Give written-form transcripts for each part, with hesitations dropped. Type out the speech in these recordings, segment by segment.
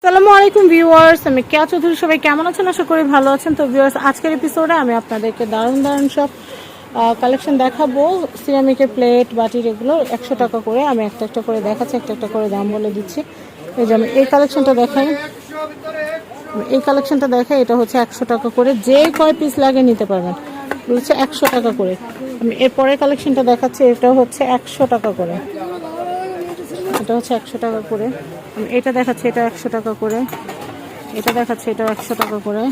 আসসালামু আলাইকুম ভিউয়ার্স, আমি কেয়া চৌধুরী। সবাই কেমন আছেন? আশা করি ভালো আছেন। তো ভিউয়ার্স, আজকের এপিসোডে আমি আপনাদেরকে দারুণ দারুণ সব কালেকশন দেখাবো। সিরামিকের প্লেট, বাটির, এগুলো 100 টাকা করে। আমি একটা একটা করে দেখাচ্ছি, একটা একটা করে দাম বলে দিচ্ছি। এই যে আমি এই কালেকশনটা দেখাই, এটা হচ্ছে 100 টাকা করে। যে কয় পিস লাগে নিতে পারবেন, হচ্ছে 100 টাকা করে। আমি এরপরে কালেকশনটা দেখাচ্ছি, এটা হচ্ছে 100 টাকা করে। এটা হচ্ছে 100 টাকা করে। আমি এটা দেখাচ্ছি, এটা 100 টাকা করে। এটা দেখাচ্ছি, এটা 100 টাকা করে।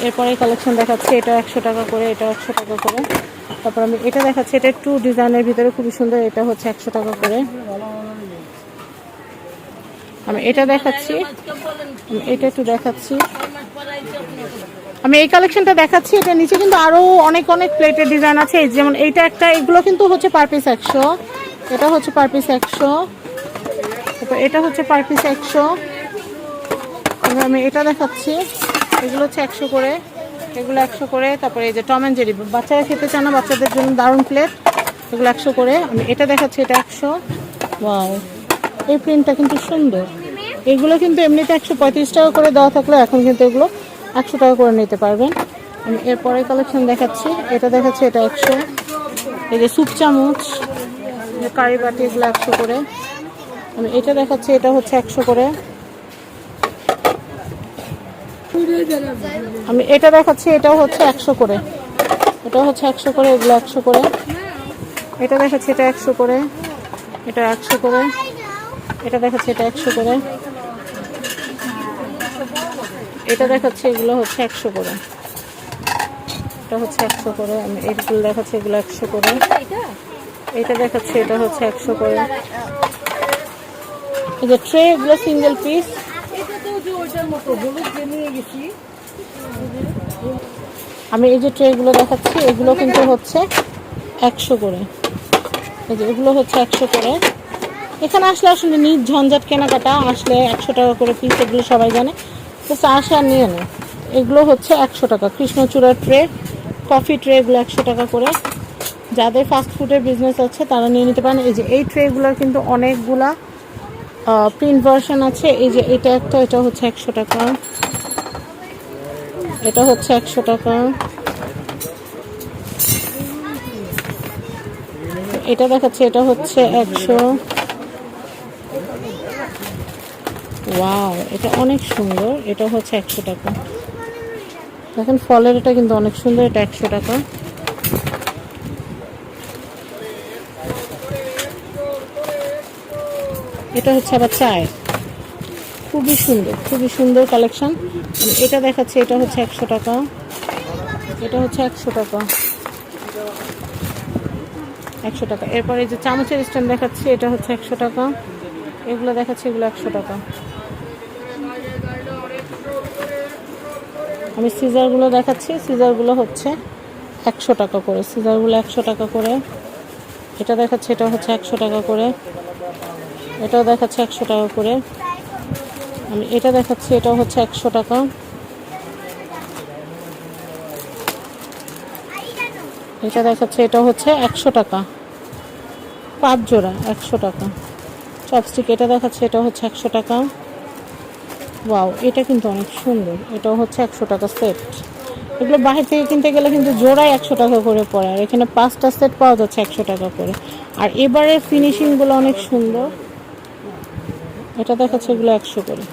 এরপরে কালেকশন দেখাচ্ছি, এটা 100 টাকা করে, এটা 100 টাকা করে। তারপর আমি এটা দেখাচ্ছি, এটা একটু ডিজাইনের ভিতরে খুবই সুন্দর, এটা হচ্ছে 100 টাকা করে। আমি এটা দেখাচ্ছি, এটা একটু দেখাচ্ছি। আমি এই কালেকশনটা দেখাচ্ছি, এটা নিচে কিন্তু আরো অনেক অনেক প্লেটের ডিজাইন আছে। যেমন এইটা একটা, এগুলো কিন্তু হচ্ছে পার পিস 100। এটা হচ্ছে পার পিস 100। তারপর এটা হচ্ছে পার পিস 100। আমি এটা দেখাচ্ছি, এগুলো হচ্ছে 100 করে, এগুলো 100 করে। তারপরে এই যে টম অ্যান্ড জেরি, বাচ্চারা খেতে চান না, বাচ্চাদের জন্য দারুণ প্লেট, এগুলো 100 করে। আমি এটা দেখাচ্ছি, এটা 100। ওয়াও, এই প্রিন্টটা কিন্তু সুন্দর। এগুলো কিন্তু এমনিতে 135 টাকা করে দেওয়া থাকলে এখন কিন্তু এগুলো 100 টাকা করে নিতে পারবেন। আমি এরপরে কালেকশন দেখাচ্ছি, এটা দেখাচ্ছি, এটা 100। এই যে স্যুপ চামচ, কারি বাটি, এগুলো 100 করে। আমি এটা দেখাচ্ছি, এটা হচ্ছে 100 করে। আমি এটা দেখাচ্ছি, এটাও হচ্ছে 100 করে, এটা হচ্ছে 100 করে, এগুলো 100 করে। এটা দেখাচ্ছি, এটা 100 করে, এটা 100 করে। এটা দেখাচ্ছি, এটা 100 করে। এটা দেখাচ্ছি, এগুলো হচ্ছে 100 করে, এটা হচ্ছে 100 করে। আমি এইগুলো দেখাচ্ছি, এগুলো 100 করে। এটা দেখাচ্ছি, এটা হচ্ছে 100 করে। এই যে ট্রে, এগুলো সিঙ্গেল পিস। আমি এই যে ট্রেগুলো দেখাচ্ছি, এগুলো কিন্তু হচ্ছে 100 করে। এই যে এগুলো হচ্ছে 100 করে। এখানে আসলে আসলে নিজ ঝঞ্ঝাট কেনাকাটা, আসলে 100 টাকা করে পিস, এগুলো সবাই জানে। তো আসে আর নিয়ে নেয়। এগুলো হচ্ছে 100 টাকা। কৃষ্ণচূড়ার ট্রে, কফি ট্রে, এগুলো 100 টাকা করে। যাদের ফাস্ট ফুডের বিজনেস আছে তারা নিয়ে নিতে পারেন। এই যে এই ট্রেগুলোর কিন্তু অনেকগুলা প্রিন্ট ভার্সন আছে। এই যে এটা একটা, এটা হচ্ছে 100 টাকা, এটা হচ্ছে 100 টাকা। এটা দেখাচ্ছে, এটা হচ্ছে 100। ওয়াও, এটা অনেক সুন্দর, এটা হচ্ছে 100 টাকা। দেখেন ফলের, এটা কিন্তু অনেক সুন্দর, এটা 100 টাকা। এটা হচ্ছে আবার চায়ের, খুবই সুন্দর, খুবই সুন্দর কালেকশন। এটা দেখাচ্ছে, এটা হচ্ছে 100 টাকা, এটা হচ্ছে 100 টাকা, 100 টাকা। এরপরে যে চামচের স্ট্যান্ড দেখাচ্ছি, এটা হচ্ছে 100 টাকা। এগুলো দেখাচ্ছি, এগুলো 100 টাকা। আমি সিজারগুলো দেখাচ্ছি, সিজারগুলো হচ্ছে 100 টাকা করে, সিজারগুলো 100 টাকা করে। এটা দেখাচ্ছি, এটা হচ্ছে 100 টাকা করে। এটাও দেখাচ্ছে 100 টাকা করে। আমি এটা দেখাচ্ছি, এটাও হচ্ছে 100 টাকা। এটা দেখাচ্ছে, এটা হচ্ছে 100 টাকা, 5 জোড়া 100 টাকা। চপস্টিক, এটা দেখাচ্ছে, এটা হচ্ছে 100 টাকা। ওয়াও, এটা কিন্তু অনেক সুন্দর, এটাও হচ্ছে 100 টাকা সেট। এগুলো বাহির থেকে কিনতে গেলে কিন্তু জোড়ায় 100 টাকা করে পড়ে, আর এখানে 5টা সেট পাওয়া যাচ্ছে 100 টাকা করে। আর এবারে ফিনিশিংগুলো অনেক সুন্দর। এটা দেখাচ্ছে, এগুলো 100 করে।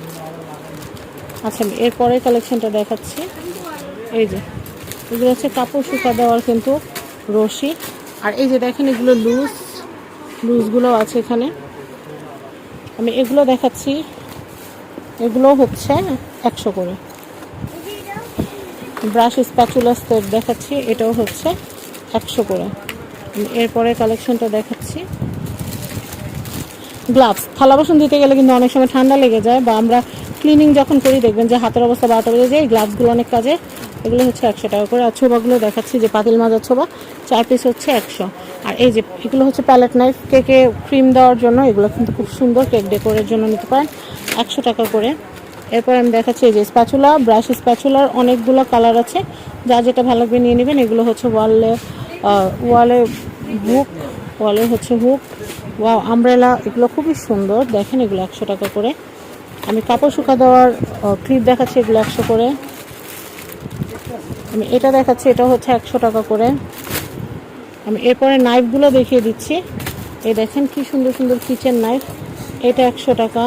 আচ্ছা, আমি এরপরে কালেকশনটা দেখাচ্ছি। এই যে এগুলো হচ্ছে কাপড় শুকা দেওয়ার কিন্তু রশি। আর এই যে দেখেন, এগুলো লুজগুলো আছে এখানে। আমি এগুলো দেখাচ্ছি, এগুলো হচ্ছে 100 করে। ব্রাশ স্প্যাচুলা সেট দেখাচ্ছি, এটাও হচ্ছে 100 করে। এরপরে কালেকশনটা দেখাচ্ছি, গ্লাভস। থালা বাসন দিতে গেলে কিন্তু অনেক সময় ঠান্ডা লেগে যায়, বা আমরা ক্লিনিং যখন করি দেখবেন যে হাতের অবস্থা 12টা বেজে যায়। এই গ্লাভসগুলো অনেক কাজে, এগুলো হচ্ছে 100 টাকা করে। আর ছোবাগুলো দেখাচ্ছি, যে পাতিল মাজার ছোবা 4 পিস হচ্ছে 100। আর এই যে এগুলো হচ্ছে প্যালেট নাইফ, কেকে ক্রিম দেওয়ার জন্য, এগুলো কিন্তু খুব সুন্দর, কেক ডেকোরের জন্য নিতে পারেন, 100 টাকা করে। এরপর আমি দেখাচ্ছি এই যে স্প্যাচুলা, ব্রাশ স্প্যাচুলার অনেকগুলো কালার আছে, যা যেটা ভালো লাগবে নিয়ে নেবেন। এগুলো হচ্ছে ওয়ালে হচ্ছে হুক, ওয়াও, আমব্রেলা, এগুলো খুবই সুন্দর। দেখেন, এগুলো 100 টাকা করে। আমি কাপড় শুকা দেওয়ার ক্লিপ দেখাচ্ছি, এগুলো 100 করে। আমি এটা দেখাচ্ছি, এটা হচ্ছে 100 টাকা করে। আমি এরপরে নাইফগুলো দেখিয়ে দিচ্ছি। এই দেখেন কি সুন্দর সুন্দর কিচেন নাইফ, এটা 100 টাকা,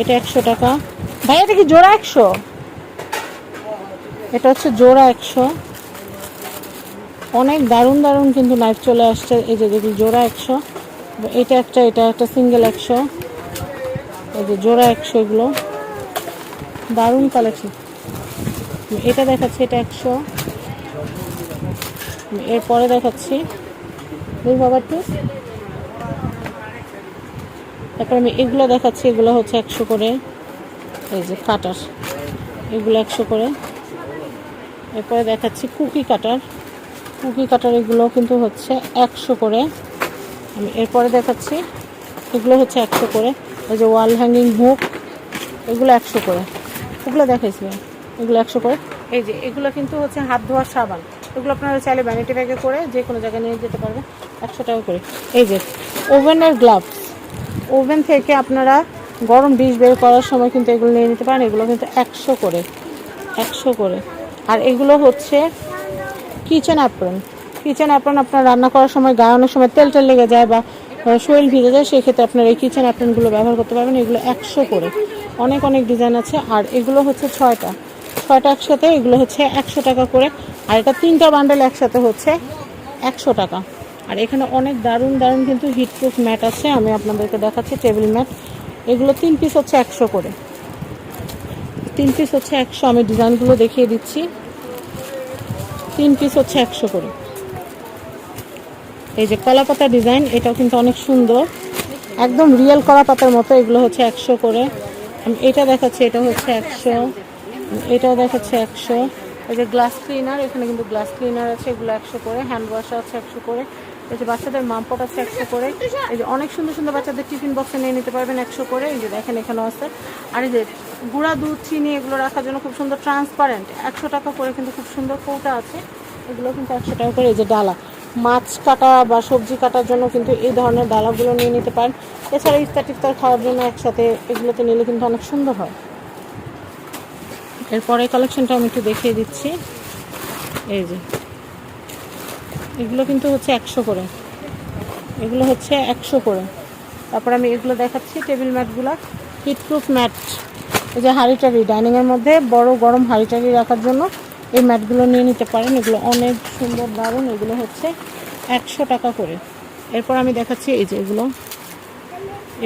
এটা 100 টাকা। ভাই এটা কি জোড়া 100? এটা হচ্ছে জোড়া 100। অনেক দারুণ দারুণ কিন্তু নাইফ চলে আসছে। এই যে দেখি জোড়া 100, এটা একটা সিঙ্গেল 100, এই যে জোড়া 100। এগুলো দারুণ কালেকশন। এটা দেখাচ্ছি, এটা 100। এরপরে দেখাচ্ছি বাবারটি। তারপরে আমি এগুলো দেখাচ্ছি, এগুলো হচ্ছে 100 করে। এই যে কাটার, এগুলো 100 করে। এরপরে দেখাচ্ছি কুকি কাটার, এগুলো কিন্তু হচ্ছে 100 করে। আমি এরপরে দেখাচ্ছি, এগুলো হচ্ছে 100 করে। এই যে ওয়াল হ্যাঙ্গিং হুক, এগুলো 100 করে। এগুলো দেখাইছি, এগুলো 100 করে। এই যে এগুলো কিন্তু হচ্ছে হাত ধোয়ার সাবান, এগুলো আপনারা চাইলে ভ্যানিটি ব্যাগে করে যে কোনো জায়গায় নিয়ে যেতে পারবেন, 100 টাকা করে। এই যে ওভেনের গ্লাভস, ওভেন থেকে আপনারা গরম ডিশ বের করার সময় কিন্তু এগুলো নিয়ে নিতে পারেন, এগুলো কিন্তু 100 করে, 100 করে। আর এগুলো হচ্ছে কিচেন অ্যাপ্রন, আপনার রান্না করার সময় গায়ে অনেক সময় তেল লেগে যায় বা শরীর ভিজে যায়, সেক্ষেত্রে আপনার এই কিচেন অ্যাপ্রনগুলো ব্যবহার করতে পারবেন। এগুলো 100 করে। অনেক অনেক ডিজাইন আছে। আর এগুলো হচ্ছে 6টা একসাথে, এগুলো হচ্ছে 100 টাকা করে। আর এটা 3টা বান্ডেল একসাথে হচ্ছে 100 টাকা। আর এখানে অনেক দারুণ দারুণ কিন্তু হিটপ্রুফ ম্যাট আছে, আমি আপনাদেরকে দেখাচ্ছি। টেবিল ম্যাট, এগুলো 3 পিস হচ্ছে 100 করে, 3 পিস হচ্ছে 100। আমি ডিজাইনগুলো দেখিয়ে দিচ্ছি। 3 পিস হচ্ছে 100 করে। এই যে কলা পাতা ডিজাইন, এটাও কিন্তু অনেক সুন্দর, একদম রিয়েল কলা পাতার মতো। এগুলো হচ্ছে 100 করে। আমি এটা দেখাচ্ছি, এটা হচ্ছে 100। এটাও দেখাচ্ছে 100। এই যে গ্লাস ক্লিনার, এখানে কিন্তু গ্লাস ক্লিনার আছে, এগুলো 100 করে। হ্যান্ড ওয়াশ আছে 100 করে। এই যে বাচ্চাদের মামপট আছে 100 করে। এই যে অনেক সুন্দর সুন্দর বাচ্চাদের টিফিন বক্সে নিয়ে নিতে পারবেন 100 করে। এই যে দেখেন এখানেও আছে। আর এই যে গুঁড়া দুধ, চিনি, এগুলো রাখার জন্য খুব সুন্দর ট্রান্সপারেন্ট, 100 টাকা করে কিন্তু খুব সুন্দর কৌটা আছে, এগুলো কিন্তু 100 টাকা করে। এই যে ডালা, মাছ কাটা বা সবজি কাটার জন্য কিন্তু এই ধরনের ডালাগুলো নিয়ে নিতে পারেন। এছাড়া ইফতার খাওয়ার জন্য একসাথে এগুলোতে নিলে কিন্তু অনেক সুন্দর হয়। এরপরে কালেকশনটা আমি একটু দেখিয়ে দিচ্ছি। এই যে এগুলো কিন্তু হচ্ছে 100 করে, এগুলো হচ্ছে 100 করে। তারপর আমি এগুলো দেখাচ্ছি, টেবিল ম্যাটগুলো, হিটপ্রুফ ম্যাট। এই যে হাঁড়িটারি, ডাইনিংয়ের মধ্যে বড় গরম হাঁড়িটারি রাখার জন্য এই ম্যাটগুলো নিয়ে নিতে পারেন, এগুলো অনেক সুন্দর দারুণ। এগুলো হচ্ছে 100 টাকা করে। এরপর আমি দেখাচ্ছি এই যে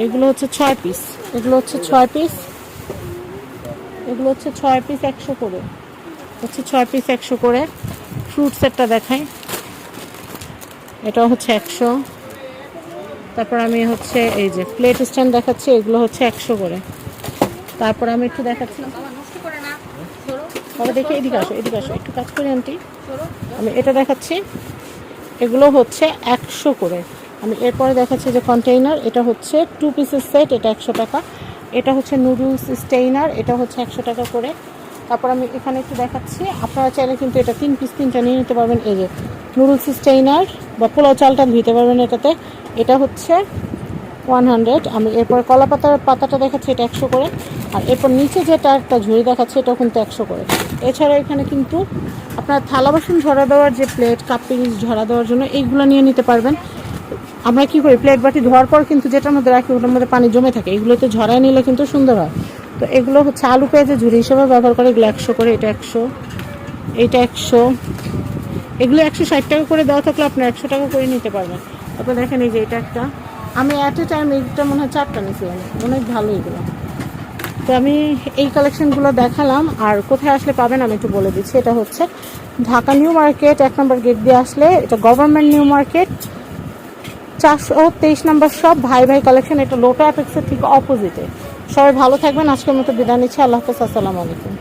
এগুলো হচ্ছে 6 পিস, এগুলো হচ্ছে 6 পিস, এগুলো হচ্ছে 6 পিস 100 করে, হচ্ছে 6 পিস 100 করে। ফ্রুট সেটটা দেখাই, এটাও হচ্ছে 100। তারপর আমি হচ্ছে এই যে প্লেট স্ট্যান্ড দেখাচ্ছি, এগুলো হচ্ছে 100 করে। তারপর আমি একটু দেখাচ্ছি, দেখে এদিকে আসো একটু কাজ করি আন্টি। আমি এটা দেখাচ্ছি, এগুলো হচ্ছে 100 করে। আমি এরপরে দেখাচ্ছি যে কন্টেইনার, এটা হচ্ছে 2 পিসের সেট, এটা 100 টাকা। এটা হচ্ছে নুডলস স্টেইনার, এটা হচ্ছে 100 টাকা করে। তারপর আমি এখানে একটু দেখাচ্ছি, আপনারা চাইলে কিন্তু এটা 3 পিস 3টা নিয়ে নিতে পারবেন। এই যে নুডলস স্টেইনার বা পোলাও চালটা ধুইতে পারবেন এটাতে, এটা হচ্ছে 100। আমি এরপর কলা পাতাটা দেখাচ্ছি, এটা 100 করে। আর এরপর নিচে যেটা একটা ঝুড়ি দেখাচ্ছে, এটাও কিন্তু 100 করে। এছাড়া এখানে কিন্তু আপনার থালা বাসন ঝরা দেওয়ার যে প্লেট, কাপ পিস ঝরা দেওয়ার জন্য এইগুলো নিয়ে নিতে পারবেন। আমরা কি করি, প্লেট বাটি ধোয়ার পর কিন্তু যেটার মধ্যে রাখি ওটার মধ্যে পানি জমে থাকে, এগুলোতে ঝরায় নিলে কিন্তু সুন্দর হয়। তো এগুলো হচ্ছে আলু পেঁয়াজের ঝুড়ি হিসেবে ব্যবহার করে, এগুলো 100 করে। এটা 100, এটা 100। এগুলো 160 টাকা করে দেওয়া থাকলে আপনি 100 টাকা করে নিতে পারবেন। তারপর দেখেন এই যে এটা একটা, আমি অ্যাট এ টাইম এইটা মনে হয় 4টা নিয়েছিলাম, অনেক ভালো এগুলো। তো আমি এই কালেকশনগুলো দেখালাম। আর কোথায় আসলে পাবেন আমি একটু বলে দিচ্ছি। এটা হচ্ছে ঢাকা নিউ মার্কেট 1 নম্বর গেট দিয়ে আসলে, এটা গভর্নমেন্ট নিউ মার্কেট 423 নম্বর শপ, ভাই কালেকশন। এটা লোটা অ্যাপেক্সের ঠিক অপোজিটে। সবাই ভালো থাকবেন, আজকের মতো বিদায় নিচ্ছি। আল্লাহ হাফেজ, আসসালামু আলাইকুম।